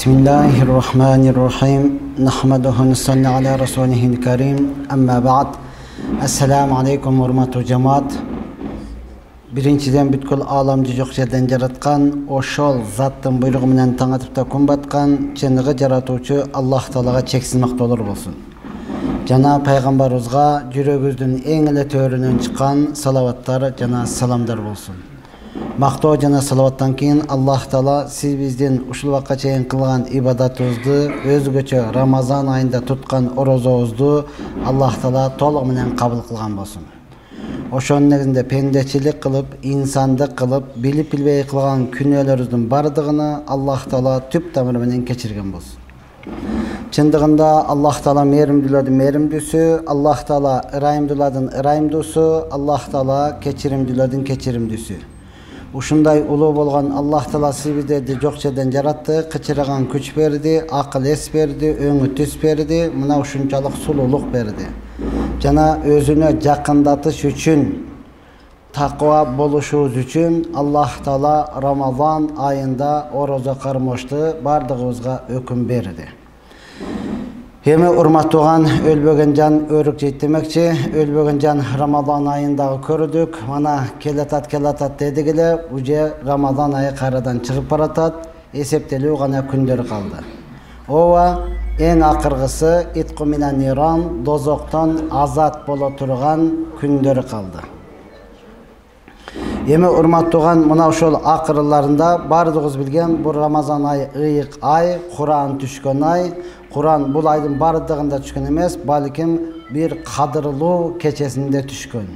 Bismillahirrahmanirrahim. Nahmaduhu nusalli ala rasulihil karim. Amma ba'd. Assalamu alaikum hurmatli jamoat. Birinchidan бүткүл аламды жок жерден жараткан, ошол заттын буйругу менен таң атып күн баткан чыныгы жаратуучу Аллах Таалага чексиз мактоолор болсун. Жана пайгамбарыбызга жүрөгүбүздүн эң эле төрүнөн чыккан салаваттар жана саламдар болсун. Мактоо жана салаваттан кийин Аллах Таала сиз биздин ушул убакка чейин кылган ибадатыбызды, өзгөчө Рамазан айында туткан орозобузду Аллах Таала толугу менен кабыл кылган болсун. Ошонун негизинде пендечилик кылып, инсандык кылып, билип билбей кылган күнөөлөрүбүздүн бардыгын Аллах Таала түп тамыры менен кечирген болсун. Чындыгында Аллах Таала мээримдүүлөрдүн мээримдүүсү, Аллах Таала ырайымдуулардын ырайымдуусу, Аллах Таала кечиримдүүлөрдүн кечиримдүүсү. Ушундай улуу болгон Аллах Таала сиздерди жок жерден жаратты, кычыраган күч берди, акыл эс берди, өңү түс берди, мына ушунчалык сулуулук берди. Жана өзүнө жакындатыш үчүн, таква болушубуз үчүн Аллах Таала Рамазан айында орозо кармошту бардыгыбызга өкүм берди. Эми урматтууган, өлбөгөн жан өрүк жейт демекчи, өлбөгөн жан Рамазан айындагы көрдүк. Мана келатат дедик эле, уже Рамазан айы кайрадан чыгып баратат, эсептелүү гана күндөр калды. Ооба, эң акыргысы итку минан ниран, дозоктон азат боло турган күндөр калды. Эми урматтууган, мына ошол акырларында бардыгыбыз билген бул Рамазан айы ыйык ай, Куран түшкөн ай. Куран бул айдын бардыгында түшкөн эмес, балким бир кадырлуу кечесинде түшкөн.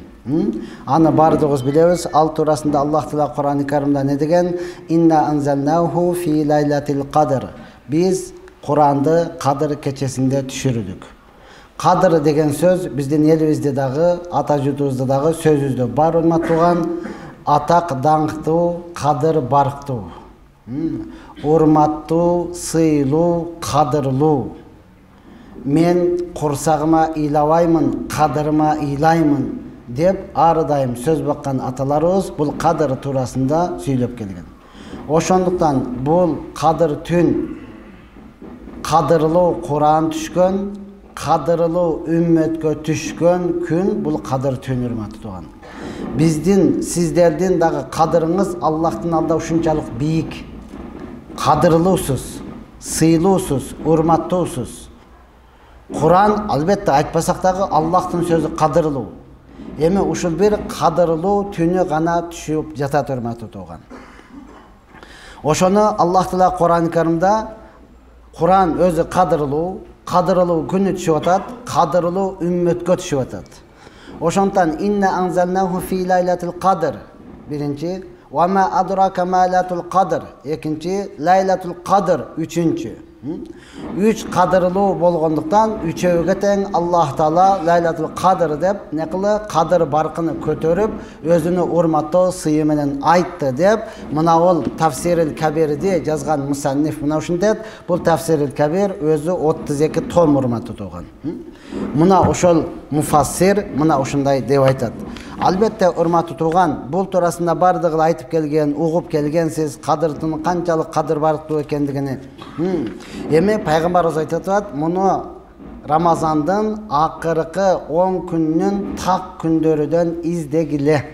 Аны бардыгыбыз билебиз. Ал туурасында Аллах Таала Куран-ы Каримде не деген? Инна анзалнаху фи лайлатил кадр. Биз Куранды кадыр кечесинде түшүрдүк. Кадыр деген сөз биздин элибизде дагы, ата журтубузда дагы сөзүбүздө бар урматтууган. Атак даңктуу, кадыр барктуу. Урматтуу, сыйлуу, кадырлуу. Мен курсагыма ыйлабаймын, кадырыма ыйлаймын деп ар дайым сөз баккан аталарыбыз бул кадыр туурасында сүйлөп келген. Ошондуктан бул кадыр түн, кадырлуу Куран түшкөн, кадырлуу үммөткө түшкөн күн бул кадыр түн урматтууган. Биздин, сиздердин дагы кадырыңыз Аллахтын алдында ушунчалык бийик. Кадырлуусуз, сыйлуусуз, урматтуусуз. Куран албетте айтпасак дагы Аллахтын сөзү кадырлуу. Эми ушул бир кадырлуу түнү гана түшүп жатат урматтууган. Ошону Аллах Таала Куран-ы Каримде Куран өзү кадырлуу, кадырлуу күнү түшүп атат, кадырлуу үммөткө түшүп атат. Ошондон инна анзалнаху фи лайлатил кадр. Биринчи, ва ма адрака ма лайлатул кадр. Экинчи, лайлатул кадр. Үчүнчү. Үч кадырлуу болгондуктан үчөөгө тең Аллах Таала лайлатул кадр деп некылы кадыр баркыны көтөрүп, өзүнү урматтоо сыйы менен айтты деп, мына ол Тафсирил Кабирди жазган мусанниф мына ушунтет. Бул Тафсирил Кабир өзү 32 том урматтууган. Мына ошол муфассир мына ушундай деп айтат. Албетте урматтууган, бул туурасында бардыгы айтып келген, угуп келгенсиз, кадырдын канчалык кадыр барктуу экендигини. Эми пайгамбарыбыз айтып атат, муну Рамазандын акыркы 10 күнүнүн так күндөрүнөн издегиле.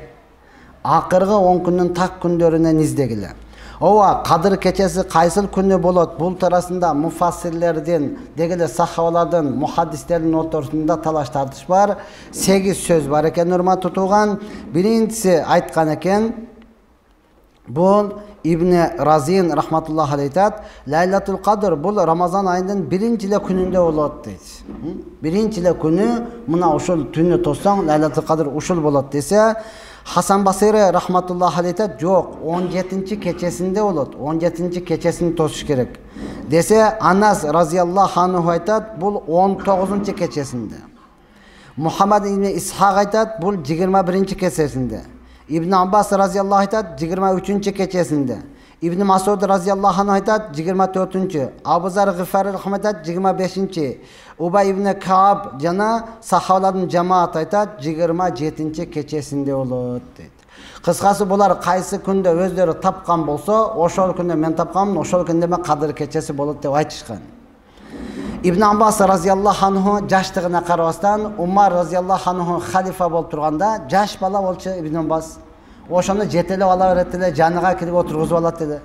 Акыркы 10 күнүнүн так күндөрүнөн издегиле. Ооба, кадыр кечеси кайсыл күнү болот? Бул туурасында муфассирлердин, дегеле сахабалардын, мухаддистердин ортосунда талаш тартыш бар. 8 сөз бар экен урматтууган. Биринчиси айткан экен, бул Ибн Разин рахматуллахи алейхи айтат, Лайлатул Кадр бул Рамазан айынын биринчи эле күнүндө болот дейт. Биринчи эле күнү мына ушул түнү тоссоң Лайлатул Кадр ушул болот десе, Хасан Басири рахматуллахи алейхи айтат, жок, 17-чи кечесинде болот. 17-чи кечесин тосуш керек. Десе, Анас разияллаху анху айтат, бул 19-чи кечесинде. Мухаммад ибн Исхак айтат, бул 21-чи кечесинде. Ибн Аббас разияллаху айтат, 23-чи кечесинде. Ибн Масуд разияллаху анху айтат, 24-чи. Абу Зар Гифари айтат, 25-чи. Убай ибн Кааб жана сахабалардын жамаат айтат, 27-чи кечесинде болот дейт. Кыскасы булар кайсы күндө өздөрү тапкан болсо, ошол күндө мен тапканмын, ошол күндө мен кадыр кечеси болот деп айтышкан. Ибн Аббас разияллаху анху жаштыгына карабастан, Умар разияллаху анху халифа болуп турганда, жаш бала болчу Ибн Аббас. Ошону жетелеп ала берет эле, жаныга кирип отургузуп алат эле.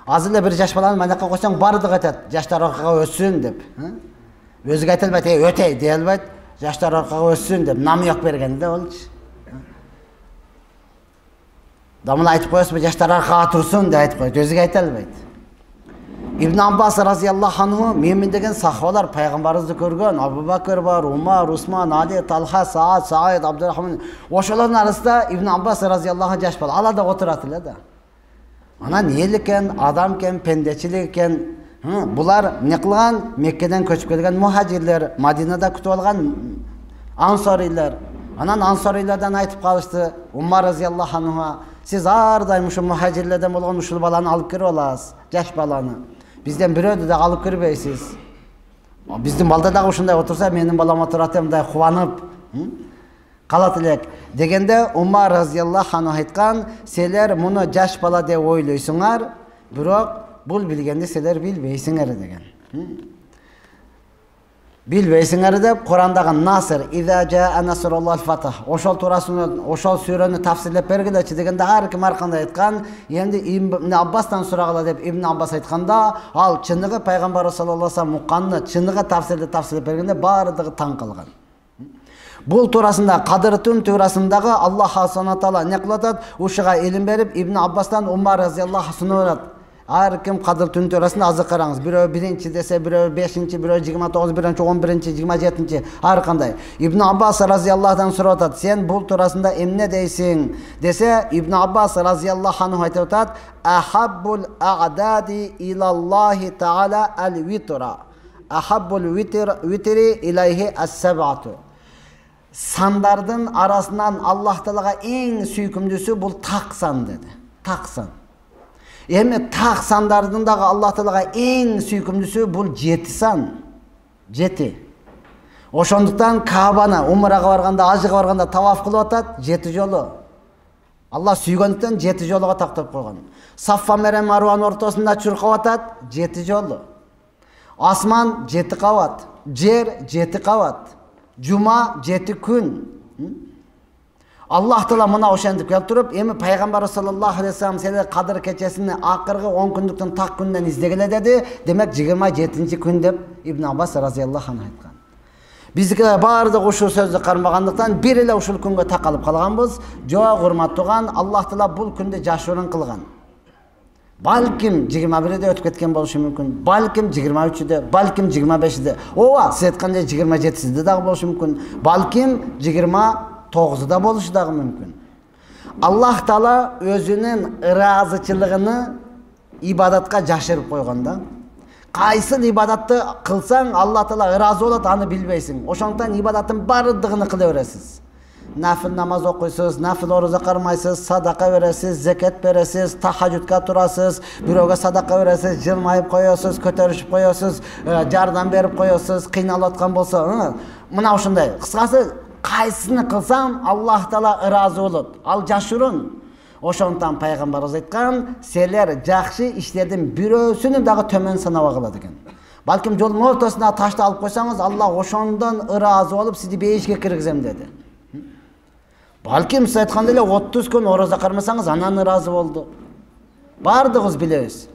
Азыр эле бир жаш баланы манакка койсоң бардыгы айтат, жаштар аркага өссүн деп. Өзүгө айта албайт, өтөй дей албайт, жаштар аркага өссүн деп намыяк берген да болчу. Дамына айтып коесузбу, жаштар аркага турсун деп айтып коет, өзүгө айта албайт. Ибн Аббас разияллаху анху мен деген сахабалар пайгамбарыбызды көргөн, Абу Бакр бар, Умар, Усман, Али, Талха, Саад, Саид, Абдурахман. Ошолордун арасында Ибн Аббас разияллаху анху жаш бала, алада отурат эле да. Ана нелик экен, адам экен, пендечилик экен. Булар не кылган? Меккеден көчүп келген мухажирлер, Мадинада күтүп алган ансарилер. Анан ансарилерден айтып калышты, Умар разияллаху анху, сиз ар дайым ушу мухажирлерден болгон ушул баланы алып кирип аласыз, жаш баланы. Бизден бирөөдү да алып кирбейсиз. Биздин балда дагы ушундай отурса, менин балам отурат деп мындай кубанып калат элек дегенде, Умар разияллаху анху айткан, силер муну жаш бала деп ойлойсуңар, бирок бул билгенди силер билбейсиңер деген. Билбейсиңер деп Курандагы Наср, Иза жаа насруллахи фатах. Ошол туурасында ошол сүрөнү тафсирлеп бергилечи дегенде ар ким ар кандай айткан. Энди Ибн Аббастан сурагыла деп Ибн Аббас айтканда, ал чыныгы пайгамбар саллаллаху алейхи вассалам муканны чыныгы тафсирлеп бергенде бардыгы таң калган. Бул туурасында кадыр түн туурасындагы Аллах субхана таала не кылып атат? Ушуга илим берип Ибн Аббастан Умар разияллаху анху ар ким кадыр түн туурасында азыр караңыз. Бирөө 1-чи десе, бирөө 5-чи, бирөө 29, бирөө 11-чи, 27-чи, ар кандай. Ибн Аббас разияллаху анху сурап атат, сен бул туурасында эмне дейсиң? Десе, Ибн Аббас разияллаху анху айтып атат, ахаббул а'дади илаллахи таала ал-витра. Ахаббул витри илайхи ас-саб'ату. Сандардын арасынан Аллах Таалага эң сүйкүмдүүсү бул так сан деди. Так сан. Эми так сандардын дагы Аллах Таалага эң сүйкүмдүүсү бул 7 сан. 7. Ошондуктан Каабаны умрага барганда, ажыга барганда таваф кылып атат 7 жолу. Аллах сүйгөндүктөн 7 жолуга тактап койгон. Саффа менен Марванын ортосунда чуркап атат 7 жолу. Асман 7 кабат, жер 7 кабат. Жума 7 күн. Аллах Таала мына ошентип келип туруп, эми пайгамбар саллаллаху алейхи вассалам силер кадыр кечесини акыркы 10 күндүктөн так күндөн издегиле деди. Демек 27-чи күн деп Ибн Аббас разияллаху анху айткан. Бизге бардык ушул сөздү кармагандыктан бир эле ушул күнгө такалып калганбыз. Жок, урматтууган, Аллах Таала бул күндү жашырын кылган. Балким 21-де өтүп кеткен болушу мүмкүн. Балким 23-де, балким 25-де. Ооба, сиз айткандай 27-сиде дагы болушу мүмкүн. Балким 29-да болушу дагы мүмкүн. Аллах Таала өзүнүн ыраазычылыгын ибадатка жашырып койгон да. Кайсы ибадатты кылсаң, Аллах Таала ыраазы болот, аны билбейсиң. Ошондуктан ибадаттын бардыгын кыла бересиз. Нафил намаз окуйсуз, нафил ороза кармайсыз, садака бересиз, зекет бересиз, тахажжудка турасыз, бирөөгө садака бересиз, жылмайып коесуз, көтөрүшүп коесуз, жардам берип коесуз, кыйналып аткан болсо, мына ушундай. Кыскасы, кайсыны кылсам Аллах Таала ыраазы болот. Ал жашырын. Ошондуктан пайгамбарыбыз айткан, силер жакшы иштердин бирөөсүнү дагы төмөн санабагыла деген. Балким жолдун ортосуна ташты алып койсоңуз, Аллах ошондон ыраазы болуп сизди бейишке киргизем деди. Балким сиз айткандай эле 30 күн ороза кармасаңыз, анан ыраазы болду. Бардыгыбыз билебиз.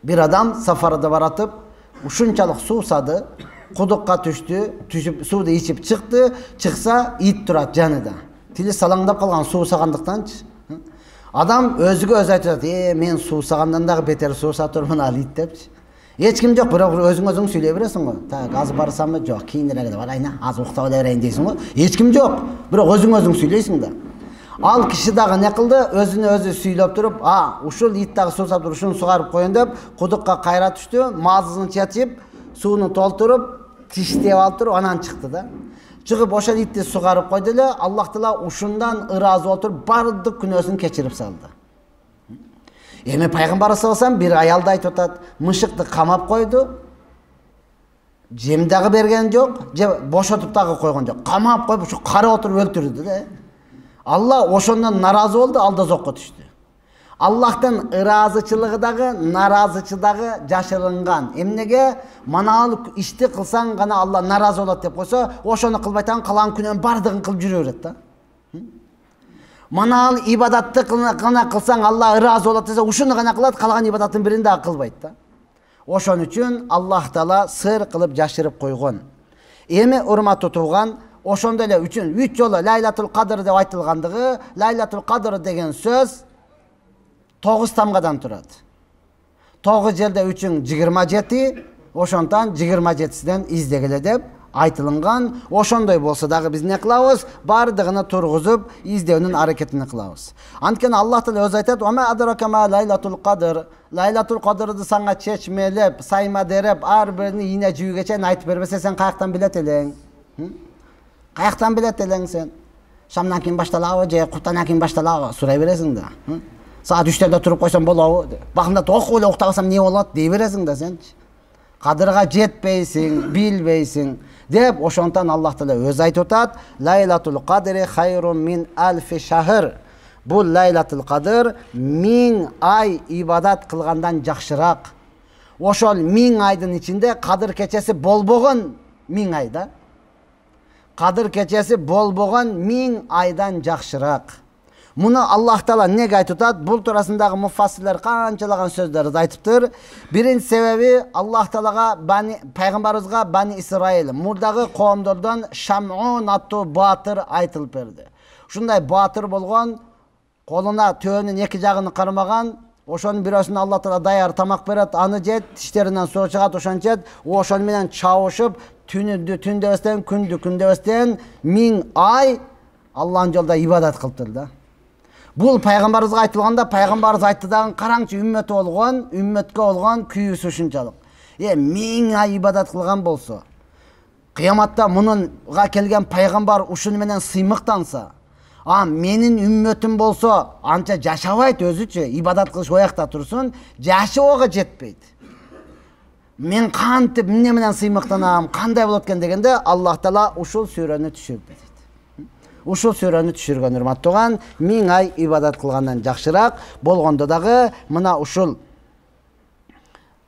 Бир адам сафарда баратып, ушунчалык суусады, кудукка түшүп сууду ичип чыкты, чыкса ит турат жанында. Тили салаңдап калган суусагандыктанчы. Адам өзүгө өзү айтат, мен суусагандан дагы бетер сууса турмун ал ит депчи. Эч ким жок, бирок өзүң сүйлөй бересиң го. Так, азыр барсамбы? Жок, кийинирээк барайын, азыр уктап берейин дейсиң го. Эч ким жок, бирок өзүң сүйлөйсүң да. Ал киши дагы не кылды? Өзүнө өзү сүйлөп туруп, ушул ит дагы суусап туруп, ушуну сугарып коеюн деп, кудукка кайра түштү, мазысын чачып, сууну толтуруп, тиштеп алып туруп, анан чыкты да. Чыгып ошол итти сугарып койду эле, Аллах Таала ушундан ыраазы болуп туруп, бардык күнөөсүн кечирип салды. Эми пайгамбар саллаллаху алейхи вассалам бир аялды айтып атат, мышыкты камап койду. Жем дагы берген жок, же бошотуп дагы койгон жок. Камап коюп, ушу карап отуруп өлтүрдү да. Allah ошондон наразы болду, ал да зокко түштү. Аллахтын ыраазычылыгы дагы, наразычы дагы жашырынган. Эмнеге манал ишти кылсаң гана Алла наразы болот деп койсо, ошону кылбайтан калган күнөөнүн бардыгын кылып жүрө берет да. Манал ибадатты гана кылсаң Алла ыраазы болот десе, ушуну гана кылат, калган ибадаттын бирин дагы кылбайт да. Ошон үчүн Аллах Таала сыр кылып жашырып койгон. Эми урматтуу тууган, ошондой эле үчүн 3 жолу Лайлатул Кадр деп айтылгандыгы, Лайлатул Кадр деген сөз 9 тамгадан турат. 9 жерде 3-үн 27, ошонтан 27синен издегиле деп айтылган. Ошондой болсо дагы биз не кылабыз? Бардыгына тургузуп, издөөнүн аракетин кылабыз. Анткени Аллах Таала өзү айтат: "Ва ма адрака ма Лайлатул Кадр". Лайлатул Кадрды саңа чечмелеп, сайма дереп, ар бирини ийне жүүгө чейин айтып бербесе, сен каяктан билет элең? Каяктан билет элең сен? Шамдан кийин башталабы же куптан кийин башталабы? Сурай бересиң да. Саат 3-тө туруп койсом болобу? Бакында окуп эле уктабасам эмне болот дей бересиң да сенчи. Кадырга жетпейсиң, билбейсиң деп ошонтан Аллах Таала өзү айтып атат: "Лайлатул Кадри хайрун мин альфи шахр". Бул Лайлатул Кадр 1000 ай ибадат кылгандан жакшыраак. Ошол 1000 айдын ичинде Кадыр кечеси болбогон 1000 ай да. Кадыр кечеси болбогон 1000 айдан жакшыраак. Муну Аллах Таала неге айтып атат? Бул туурасындагы муфассирлер канчалаган сөздөрдү айтыптыр. Биринчи себеби Аллах Таалага пайгамбарыбызга Бани Исраил мурдагы коомдордон Шамун аттуу баатыр айтылып берди. Ушундай баатыр болгон, колуна төөнүн эки жагын кармаган, ошонун бирөөсүн Аллах Таала даяр тамак берет, аны жет, тиштеринен суу чыгат, ошон жет, ошон менен чабышып, түндөбөстөн, күндөбөстөн 1000 ай Аллахын жолунда ибадат кылыптыр да. Бул пайгамбарыбызга айтылганда, пайгамбарыбыз айтты дагы, караңчы үммөтү болгон, үммөткө болгон күйүүсү ушунчалык. 1000 ай ибадат кылган болсо, кыяматта мунунга келген пайгамбар ушуну менен сыймыктанса, менин үммөтүм болсо анча жашабайт өзүчө, ибадат кылыш оякта турсун, жашоого жетпейт. Мен кантип эмне менен сыймыктанам, кандай болот экен дегенде, Аллах Таала ушул сүрөнү түшүрдү. Ушул сүрөнү түшүргөн урматтуу туган, 1000 ай ибадат кылгандан жакшыраак болгондо дагы мына ушул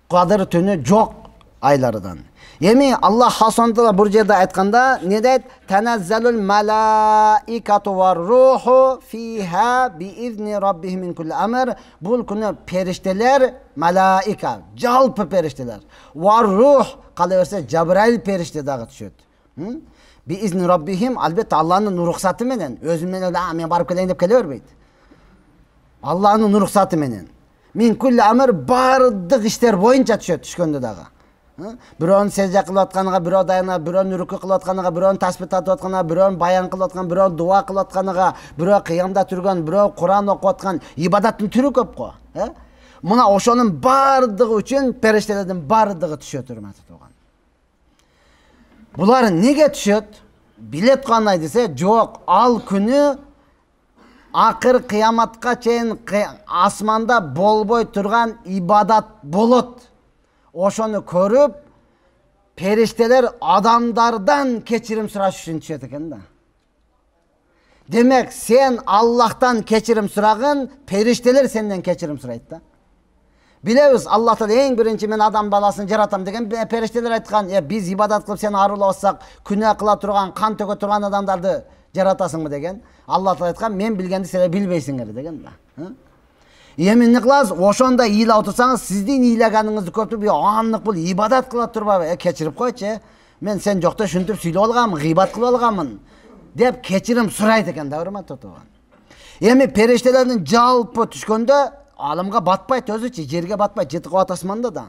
Кадыр түнү жок айлардан. Эми Аллах хасонтала бул жерде айтканда не дейт? Танаzzalul malaikatu var ruhu fiha bi izni rabbihim min kulli amr. Bul күнү периштелер, малаика, жалпы периштелер. Var ruh кала берсе Жабраил периште дагы түшөт. Bi izni rabbihim, албетте Аллахнын уруксаты менен, өзү менен мен барып келейин деп келе бербейт. Аллахнын уруксаты менен. Min kulli amr бардык иштер боюнча түшөт, түшкөндө дагы. Бирөөнүн сежде кылып атканыга, бирөө дайына, бирөөнүн үрүккү кылып атканыга, бирөөнүн тасбих тартып атканыга, бирөөнүн баян кылып аткан, бирөө дуа кылып атканыга, бирөө кыямда турган, бирөө Куран окуп аткан, ибадаттын түрү көп го. Мына ошонун бардыгы үчүн периштелердин бардыгы түшөт, урматтуу туган. Булар неге түшөт? Билет кандай десе, жок, ал күнү акыр кыяматка чейин асманда болбой турган ибадат болот. Ошону көрүп, периштелер адамдардан кечирим сураш үчүн түшөт экен да. Демек, сен Аллахтан кечирим сурагын, периштелер сенден кечирим сурайт да. Билебиз, Аллах Таала эң биринчи мен адам баласын жаратам деген периштелер айткан, биз ибадат кылып сени арулабасак, күнөө кыла турган, кан төгө турган адамдарды жаратасыңбы деген. Аллах Таала айткан, мен билгенди силер билбейсиңер деген да. Эми эмне кыласыз? Ошондо ыйлап отурсаңыз, сиздин ыйлаганыңызды көптүп, аннык бул ибадат кыла турбайбы? Кечирип койчу, мен сен жокто шүнтүп сүйлөп алганмын, гыйбат кылып алганмын деп кечирим сурайт экен да, урматтуу туган. Эми периштелердин жалпы түшкөндө алымга батпайт өзүчү, жерге батпайт, жети кабат асманда да.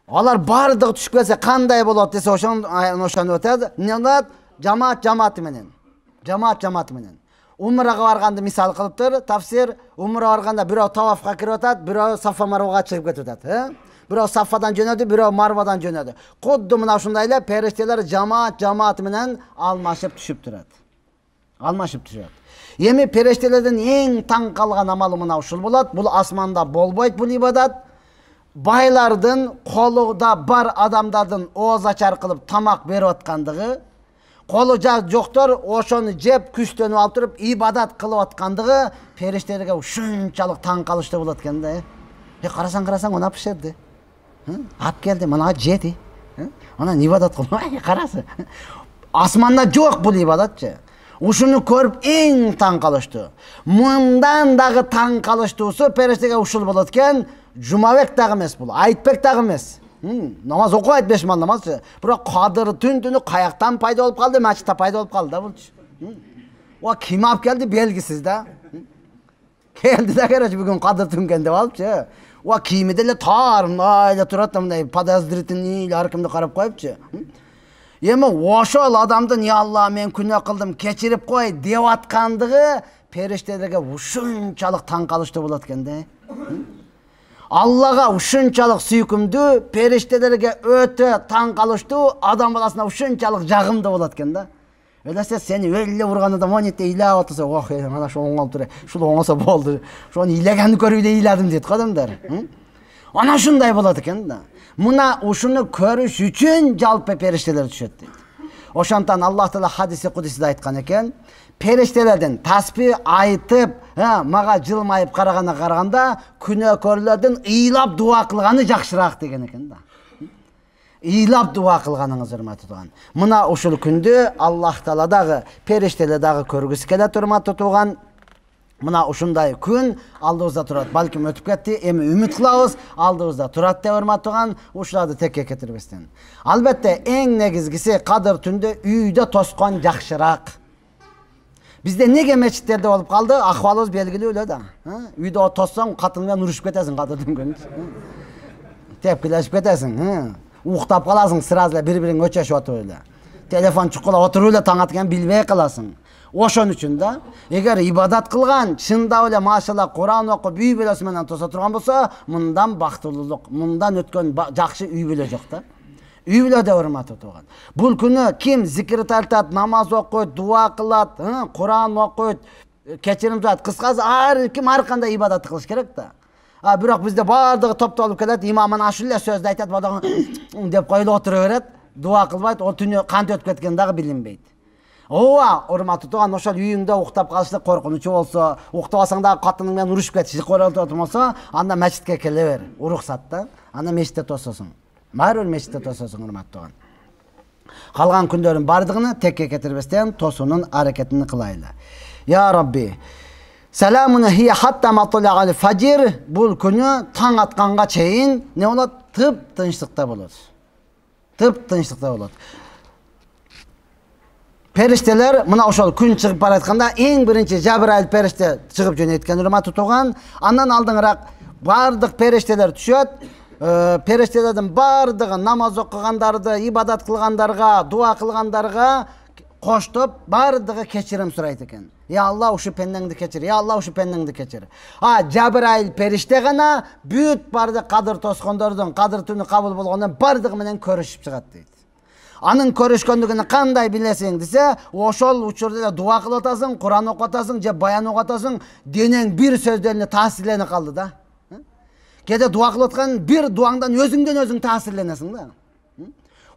Алар бардыгы түшүп келсе кандай болот десе, ошону өтөт. Эмне болот? Жамаат менен. Жамаат менен. Умрага барганды мисал кылыптыр, тафсир. Умрага барганда бирөө тавафка кирип атат, бирөө Сафа Марвага чыгып кетип атат. Бирөө Сафадан жөнөдү, бирөө Марвадан жөнөдү. Кудду мына ушундай эле периштелер жамаат менен алмашып түшүп турат. Эми периштелердин эң таң калган амалы мына ушул болот. Бул асманда болбойт бул ибадат. Байлардын колунда бар адамдардын ооз ачар кылып тамак берип аткандыгы, Kolu жоқтор ошону жеп күчтөнүп алып туруп ибадат кылып аткандыгы периштелерге ушунчалык таң калыштуу болот экен да. Карасаң она пиширди. Ап келди, мына жеди. Анан ибадат кылып, карасы. Асманда жок бул ибадатчы. Ушуну көрүп эң таң калыштуу. Мындан дагы таң калыштуусу периштеге ушул болот экен. Жумабек дагы эмес бул, Айтбек дагы эмес. Намаз окубайт 5 мал намазчы. Бирок кадыр түнү каяктан пайда болуп калды, мачта пайда болуп калды да булчу. Ва ким алып келди белгисиз да. Келди да короче бүгүн кадыр түнген деп алыпчы. Ва кими деле таарымда турат да мындай подозрительный ар кимди карап коюпчу. Эми ошол адамдын "Я Алла, мен күнөө кылдым, кечирип кой" деп аткандыгы периштелерге ушунчалык таң калыштуу болот экен да. Аллага ушунчалык сүйкүмдүү, периштелерге өтө таң калыштуу, адам баласына ушунчалык жагымдуу болот экен да. Элесе сени өлү урган адам монетте ыйлап атса, ох, мына ошо оңолуп тур. Ушул оңосо болду. Ошону ыйлаганды көрүп эле ыйладым дейт адамдар. Ана ушундай болот экен да. Мына ушуну көрүш үчүн жалпы периштелер түшөт дейт. Ошондон Аллах Таала хадиси кудусиде айткан экен. Периштелердин таспih айтып, мага жылмайып караганда күнөөкөрлөрдүн ыйлап дуа кылганы жакшыраак деген экен да. Ыйлап дуа кылганыңыз урматтуу туган. Мына ушул күндү Аллах Таала дагы, периштелер дагы көргүсү келет урматтуу туган. Мына ушундай күн алдыбызда турат. Балким өтүп кетти, эми үмүт кылабыз, алдыбызда турат деп урматтуу туган. Ушуларды текке кетирбестен. Албетте эң негизгиси кадыр түндө үйдө тоскон жакшыраак. Бизде неге мечиттерде болуп калды? Акыбалыбыз белгилүү эле да. Үйдө тоссоң катың менен урушуп кетесиң кадыр түнгөн. Тепкилешип кетесиң. Уктап каласың, сразу бири-бириңе өчөшүп атып эле. Телефон чукулап отуруп эле таң аткан билбей каласың. Ошон үчүн да, эгер ибадат кылган, чындап эле машалла Куран окуп үй бүлөсү менен тоса турган болсо, мындан бактылуулук, мындан өткөн жакшы үй бүлө жок да. Үй бүлөдө урматтуу туган. Бул күнү ким зикир тартат, намаз окуйт, дуа кылат, Куран окуйт, кечирим сурайт, кыскасы ар ким ар кандай ибадат кылыш керек да. Бирок бизде баардыгы топтолуп келет, имам мына ушул эле сөздү айтат, бодон деп коюлуп отура берет, дуа кылбайт, о түнү кантип өтүп кеткен дагы билинбейт. Ооба, урматтуу туган, ошол үйүңдө уктап калышлык коркунучу болсо, уктабасаң дагы катының менен урушуп кетиши королтуп болсо, анда мечитке келе бер, уруксат да. Анда мечитте тососуң. Баары мечитте тососуң, урматтуу туган. Калган күндөрүн бардыгын текке кетирбестен тосуунун аракетин кылайлы. Я Рабби, саламун хия хатта матлa'al фажир, бул күнү таң атканга чейин не болот? Тынчтыкта болот. Тынчтыкта болот. Периштелер мына ошол күн чыгып баратканда эң биринчи Жабраил периште чыгып жөнөткөн урматтуу туган. Андан алдыңыраак бардык периштелер түшөт. Периштелердин бардыгы намаз окугандарды, ибадат кылгандарга, дуа кылгандарга коштоп бардыгы кечирим сурайт экен. Я Алла, ушу пендеңди кечир. Я Алла, ушу пендеңди кечир. Жабраил периште гана бүт бардык кадыр тоскондордун кадыр түнү кабыл болгондон бардыгы менен көрүшүп чыгат дейт. Анын көрүшкөндүгүн кандай билесиң десе, ошол учурда эле дуа кылып атасың, Куран окуп атасың, же баян окуп атасың, денең бир сөздөрүнө таасирленип калды да. Кеде дуа кылып аткан бир дуаңдан өзүңдөн өзүң таасирленесиң да.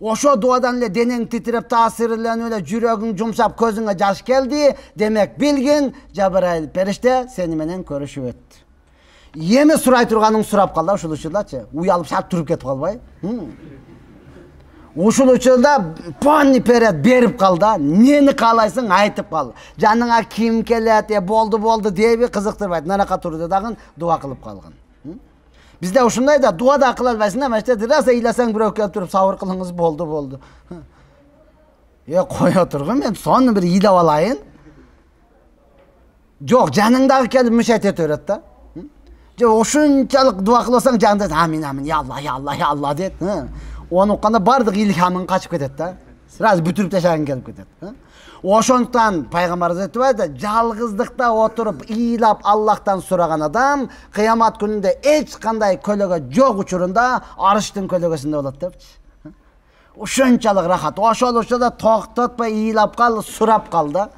Ошо дуадан эле денең титиреп таасирленип эле жүрөгүң жумшап көзүңө жаш келди, демек билгин Жабраил периште сени менен көрүшүп өттү. Эми сурай турганың сурап калды ушул учурдачы. Уялып шарт туруп кетип калбай. Ушул учурда полный период берип кал да, нени каалайсың айтып кал. Жаныңа ким келет, болду деби кызыктырбайт. Нарака турду дагы дуа кылып калган. Бизде ушундай да, дуа да кыла албайсың да, меште раса ыйласаң бирөө келип туруп сабыр кылыңыз, болду. Кое тургун, мен сону бир ыйлап алайын. Жок, жаныңдагы келип мüşahede ете берет да. Же ошунчалык дуа кылсаң жаныңда амин, я Алла дейт. Onu укканда бардык илхамың качып кетет да. Сразу бүтүрүп ташагың келип кетет. Ошондон пайгамбарыбыз айтып атты, жалгыздыкта отуруп ыйлап Аллахтан сураган адам кыямат күнүндө эч кандай көлөгө жок учурунда арыштын көлөгөсүндө болот депчи. Ошончалык рахат. Ошол учурда токтотпой ыйлап кал, сурап кал да.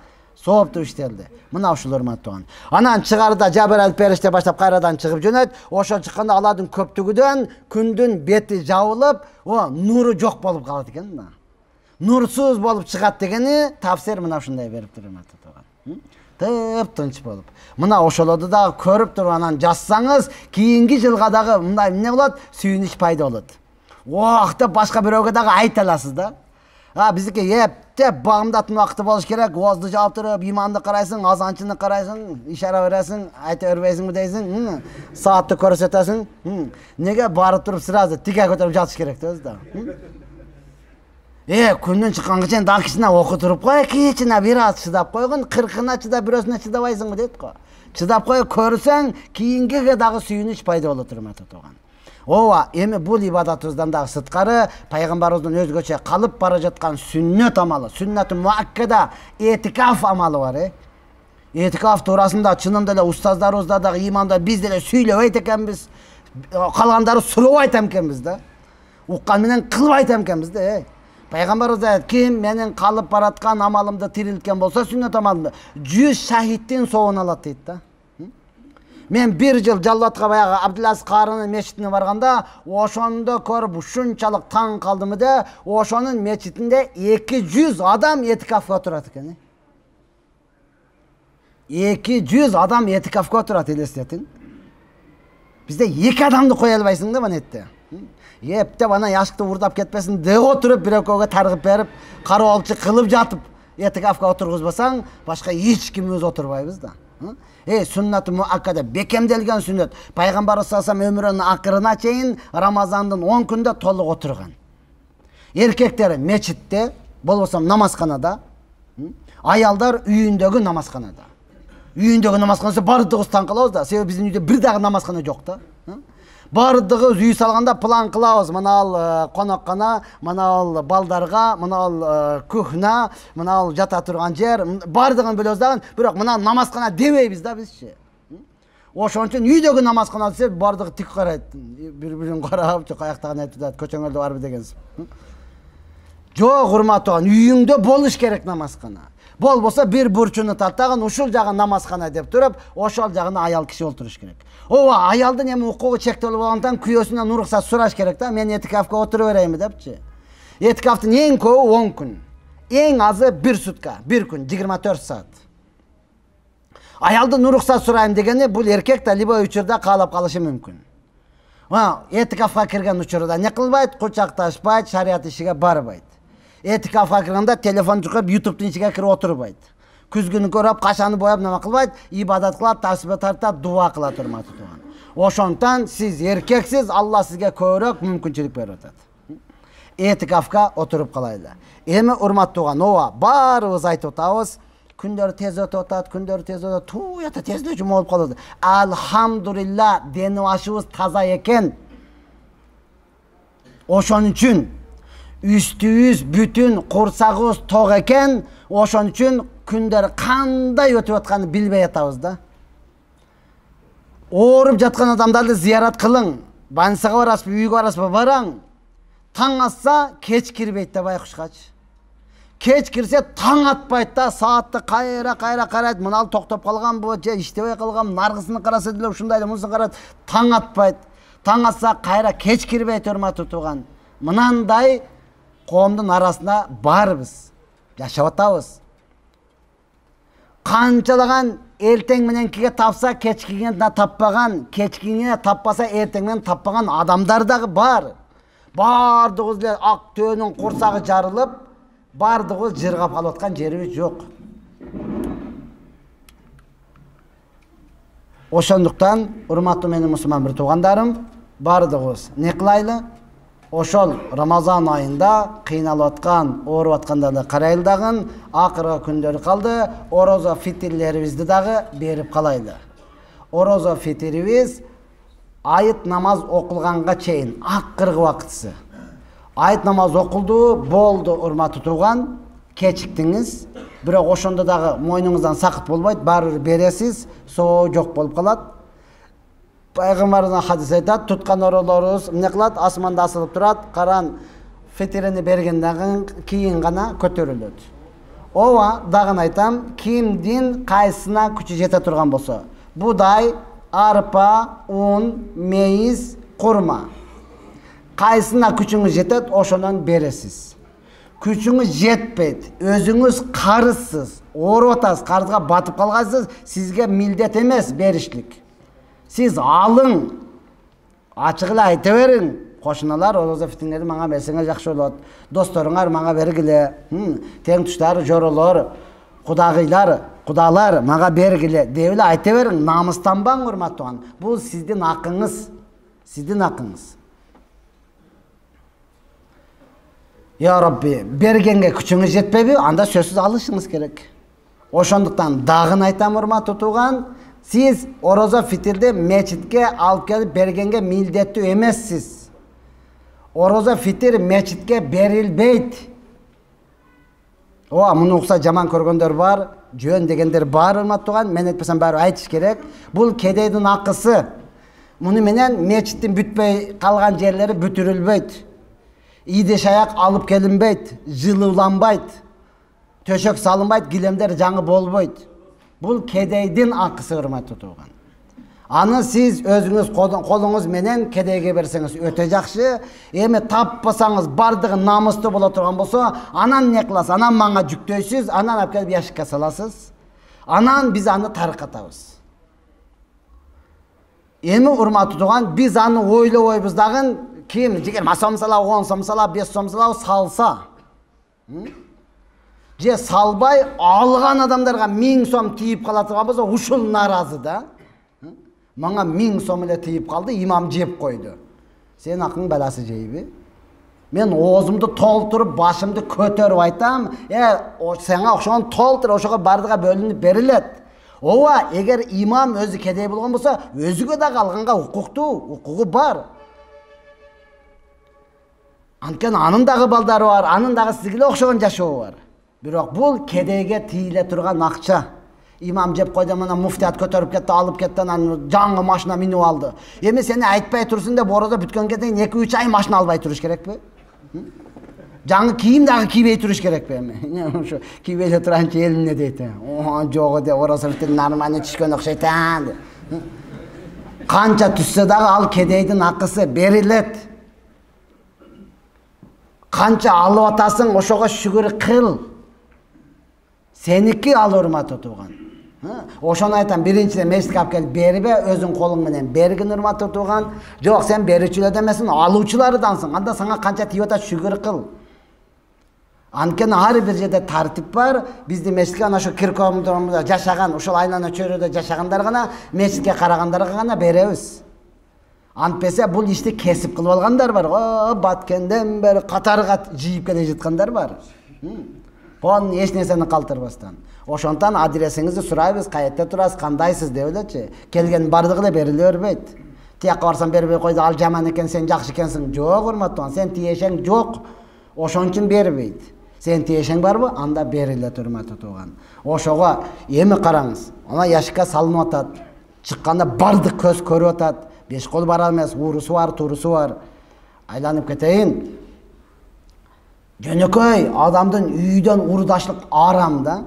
Сооптуу иштелди. Мына ушул урматтуу туган. Анан чыгарда Жабраил периште баштап кайрадан чыгып жөнөйт. Ошо чыкканда алардын көптүгүдөн күндүн бети жабылып, нуру жок болуп калат экен да. нурсуз болуп чыгат дегени тафсир мына ушундай берип турат тууган. Тып-тынч болуп. Мына ошолорду дагы көрүп туруп анан жазсаңыз, кийинки жылга дагы мындай эмне болот? Сүйүнүч пайда болот. Уакытта башка бирөөгө дагы айта аласыз да. Биздики ептеп багымдаттын убакыты болуш керек. Оозду жаап туруп, иманды карайсың, азанчыны карайсың, ишара бересиң, айта бербейсиңби дейсиң, саатты көрсөтөсүң. Неге барып туруп сразу тике көтөрүп жатыш керек өзү да. Күндүн чыкканга чейин дагы кичине окуп туруп кой, кичине бир аз чыдап койгун, 40-ына чыдап, бирөөсүнө чыдабайсыңбы дейт го. Чыдап кой, көрсөң, кийинкиге дагы сүйүнүч пайда болот турат. Ооба, эми бул ибадатыбыздан дагы сырткары пайгамбарыбыздын өзгөчө калып бара жаткан сүннөт амалы, сүннөтү муаккада этикаф амалы бар. Этикаф туурасында чынында эле устаздарыбызда дагы иманда биз деле сүйлөбөйт экенбиз, калгандары сурабайт экенбиз да. Уккан менен кылбайт экенбиз да. Пайгамбарыбыз айтат, ким менин калып бараткан амалымды тирилткен болсо, сүннөт амалымды 100 шахидтин соогун алат дейт да. Мен bir жыл Жаллатка баягы Абдулазиз Карынын мечитине барганда, ошондо көрүп ушунчалык таң калдым да, ошонун мечитинде 200 адам этикафка отурат экен. 200 адам этикафка отурат, элестетиң. Бизде 2 адамды кое албайсың да манетте. Ептеп анан яшыкты урдап кетпесин деп отуруп, бир экөөгө таргып берип, кароолчу кылып жатып, этикафка отургузбасаң, башка эч кимибиз отурбайбыз да. Сүннөтү муаккада бекемделген сүннөт. Пайгамбарыбыз саллаллаху алейхи өмүрүнүн акырына чейин Рамазандын 10 күндө толук отурган. Эркектер мечитте, болбосо намазканада, аялдар үйүндөгү намазканада. Үйүндөгү намазканасы бардыгыбыз таң калабыз да, себеби биздин үйдө бир дагы намазкана жок да. Бардыгыбыз үй салганда план кылабыз. Мына ал коноккана, мына ал балдарга, мына ал кухня, мына ал жата турган жер, бардыгын билебиз дагы, бирок мына намазкана дебейбиз да бизчи. Ошон үчүн үйдөгү намазкана десе бардыгы тик карайт. Бири-бирин карап, каяктагын айтып атат, көчөңөрдө барбы дегенсип. Жок, урматтуу, үйүңдө болуш керек намазкана. Болбосо бир бурчуну таттаган ушул жагы намазкана деп туруп, ошол жагына аял киши олтуруш керек. Ооба, аялдын эми укугу чектелип болгондон күйөөсүнөн уруксат сураш керек да, мен этикафка отуруп берейинби депчи. Этикафтын эң көбү 10 күн. Эң азы 1 сутка, 1 күн, 24 саат. Аялдын уруксат сурайм дегени бул эркек да любой учурда каалап калышы мүмкүн. Этикафка кирген учурда не кылбайт, кучакташпайт, шарият ишиге барбайт. Этикафка киргенде телефон чукуп, YouTube'дун ичиге кирип отурбайт. Күзгүнү көрөп, кашаны бояп нема кылбайт, ибадат кылат, тасбih тартат, дуа кылат урматтуу тууган. Ошондон сиз эркексиз, Алла сизге көбүрөөк мүмкүнчүлүк берип атат. Этикафка отуруп калайлы. Эми урматтуу тууган, ооба, баарыбыз айтып атабыз, күндөр тез өтүп атат, күндөр тез өтөт, туята тездөө жума болуп калат. Алхамдулилла, дени башыбыз таза экен. Ошон үчүн үстүбүз бүтүн, курсагыбыз ток экен. Ошон үчүн күндөр кандай өтүп атканын билбей атабыз да. Ооруп жаткан адамдарды зыярат кылың. Больницага барасызбы, үйгө барасызбы, бараң. Таң атса, кеч кирбейт да байкушкачы. Кеч кирсе таң атпайт да, саатты кайра карайт, мына токтоп калганбы, же иштебей калган, наргысын караса деле ушундай, мунусун карайт, таң атпайт. Таң атса кайра кеч кирбейт урматтуу тууган. Мынандай коомдун арасында барбыз. Жашап атабыз. Канчалаган эртең мененкиге тапса, кечкиге таппаган, кечкиге таппаса, эртең менен таппаган адамдар дагы бар. Бардыгыбыз эле ак төөнүн курсагы жарылып, бардыгыбыз жыргап калып аткан жерибиз жок. Ошондуктан, урматтуу менин мусулман бир туугандарым, бардыгыбыз не кылайлы? Ошол Рамазан айында кыйналып аткан, ооруп аткандарды карайлы дагы, акыркы күндөр калды, орозо фитирлерибизди дагы берип калайлы. Орозо фитирибиз айыт намаз окулганга чейин, акыркы убакытысы. Айыт намаз окулду, болду урматтуу тууган, кечиктиңиз, бирок ошондо дагы мойнуңуздан сакыт болбойт, баары бир бересиз, соо жок болуп калат. Пайгамбарыбыз хадис айтат, туткан оролорубуз эмне кылат? Асманда асылып турат, каран фитирини бергенден кийин гана көтөрүлөт. Ооба, дагы айтам, кимдин кайсына күчү жете турган болсо, будай, арпа, ун, мейиз, курма. Кайсына күчүңүз жетет, ошонон бересиз. Күчүңүз жетпейт, өзүңүз карызсыз, ооруп атасыз, карызга батып калгансыз, сизге милдет эмес беришлик. Сиз алың, ачык эле айта бериң. Кошуналар, орозо фитиңерди мага берсеңер жакшы болот. Досторуңар мага бергиле. Тең туштар, жоролор, кудагыйлар, кудалар мага бергиле деп эле айта бериң. Намыстанбаң, урматтуу. Бул сиздин акыңыз. Сиздин акыңыз. Я Рабби, бергенге күчүңүз жетпейби? Анда сөзсүз алышыңыз керек. Ошондуктан дагын айтам, урматтуу тууган, сиз орозо фитирди мечитке алып келип бергенге милдеттүү эмессиз. Орозо фитир мечитке берилбейт. Муну укса жаман көргөндөр бар, жөн дегендер бар, урматтууган. Мен айтпасам баары айтыш керек. Бул кедейдин акысы. Муну менен мечиттин бүтпөй калган жерлери бүтүрүлбөйт. Идеш аяк алып келинбейт, жылууланбайт, төшөк салынбайт, килемдер жаңы болбойт. Бул кедейдин акысы, урматтуу тууган. Аны сиз өзүңүз колуңуз менен кедейге берсеңиз өтө жакшы. Эми таппасаңыз, бардыгы намыстуу боло турган болсо, анан не кыласыз? Анан мага жүктөйсүз, анан алып келип яшыкка саласыз. Анан биз аны таркатабыз. Эми урматтуу тууган, биз аны ойлобойбуз дагы, ким жигер сом сала, 10 сом сала, 5 сом сала салса. Же салбай алган адамдарга 1000 сом тийип кала турган болсо, ушул наразы да. Мага 1000 сом эле тийип калды, имам жеп койду. Сен акың баласы жейби? Мен оозумду толтуруп, башымды көтөрүп айтам, сага окшогон толтур, ошого бардыга бөлүнүп берилет. Ооба, эгер имам өзү кедей болгон болсо, өзүгө дагы алганга укугу бар. Анткени анын дагы балдары бар, анын дагы сизге окшогон жашоо бар. Бирок бул кедейге тийиле турган акча. Имам жеп койду, мына муфтият көтөрүп кетти, алып кетти, анан жаңы машина минип алды. Эми сени айтпай турсун деп орозо бүткөнгө чейин 2-3 ай машина албай туруш керекпи? Жаңы кийим дагы кийбей туруш керекпи эми? Ошо кийбей туранчы эл эмне дейт? Жок деп орозо бүткөн нормально түшкөн окшойт деп. Канча түссө дагы ал кедейдин акысы берилет. Канча алып атасың, ошого шүгүр кыл. Сеники ал, урматтуу тууган. Ошону айтам, биринчиден мечитке алып келип бербе, өзүң колуң менен бергин, урматтуу тууган. Жок, сен берүүчүлөр эмесиң, алуучулардансың. Анда сага канча тийип атат, шүгүр кыл. Анткени ар бир жерде тартип бар. Биздин мечитке ана ошо киркомдордо жашаган, ушул айлана чөйрөдө жашагандар гана, мечитке карагандарга гана беребиз. Антпесе бул ишти кесип кылып алгандар бар. Баткенден бери катарга жийип келе жаткандар бар. Бон эч нерсени калтырбастан. Ошондон адресиңизди сурайбыз, каякта турасыз, кандайсыз деп элечи. Келген бардыгы эле бериле бербейт. Тияка барсаң бербей койду, ал жаман экен, сен жакшы экенсиң. Жок, урматтуу, сен тиешең жок. Ошон үчүн бербейт. Сен тиешең барбы? Анда берилет, урматтуу тууган. Ошого эми караңыз. Ана яшыкка салынып атат. Чыкканда бардык көз көрүп атат. Беш кол бара эмес, уурусу бар, турусу бар. Айланып кетейин. Жөнөкөй адамдын үйдөн урудашлык арам да.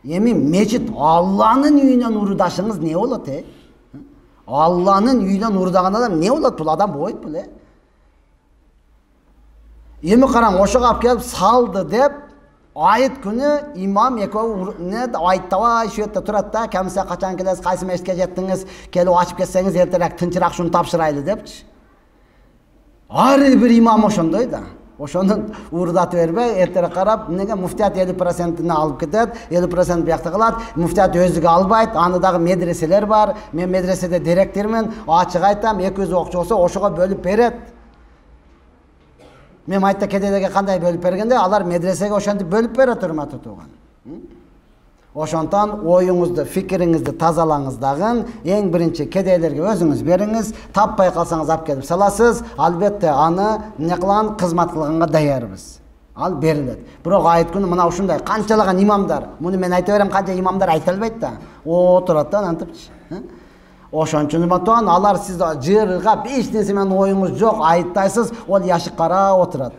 Эми мечит Алланын үйүнөн урудашыңыз не болот, Алланын үйүнөн урудаган адам не болот? Бул адам болбойт беле? Эми караң, ошого алып келип салды деп, айыт күнү имам экөө айттабай шөтө турат да, кемсе качан келесиз, кайсы мечитке жеттиңиз, келип ачып кетсеңиз эртерээк тынчыраак шуну тапшырайлы депчи. Ар бир имам ошондой да. Ошондон урдатып бербей, эртерээк карап, эмнеге муфтият 50%-ны алып кетет, 50% биякта калат, муфтият өзүгө албайт, аны дагы медреселер бар. Мен медреседе директормун, ачык айтам, 200 окчу болсо ошого бөлүп берет. Мен айтта кедейлерге кандай бөлүп бергенде, алар медресеге ошентип бөлүп берет, урматтуу тууган. Ошондон оюңузду, фикириңизди тазалаңыз дагы, эң биринчи кедейлерге өзүңүз бериңиз, таппай калсаңыз алып келип саласыз, албетте аны эмне кылган, кызмат кылганга даярбыз. Ал берилет. Бирок айт күнү мына ушундай канчалаган имамдар, муну мен айта берем, канча имамдар айта албайт да. Отурат да антипчи. Ошон үчүн батуан алар сиз жыргап эч нерсе менен оюңуз жок, айттайсыз, ол яшык карап отурат.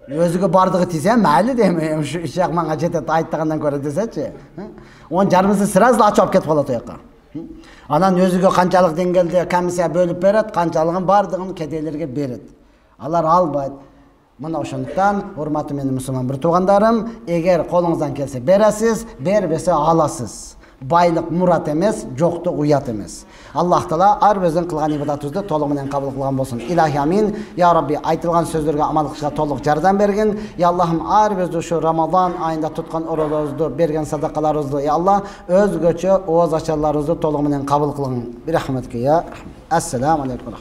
Өзүгө бардыгы тийсе майли деме, ушу ишак мага жетет айттагандан көрө десечи. Он жарымысы сразу ачып кетип калат ояка. Анан өзүгө канчалык деңгээлде комиссия бөлүп берет, канчалыгын бардыгын кедейлерге берет. Алар албайт. Mına oşoндуктан, hurmatly meni musulmon bir tuğandarım, eğer қолыңыздан kelse beresiz, berbese alasız. Baylık murat emes, жоқтық uyat emes. Allah Taala ar özün kılgan ibadetimizni to'lig'idan qabul qilgan bo'lsin. Ilohi amin. Ya Rabbi, aytilgan so'zlarga amal qilishga to'liq yordam bergin. Ya Allah'ım ar o'zi shu Ramazon oyida tutgan o'ro'zlarimizni, bergan sadaqalarimizni, ya Allah, o'zgacha o'z acharlarimizni to'lig'idan qabul qilgin. Bir rahmatga ya. Assalomu alaykum.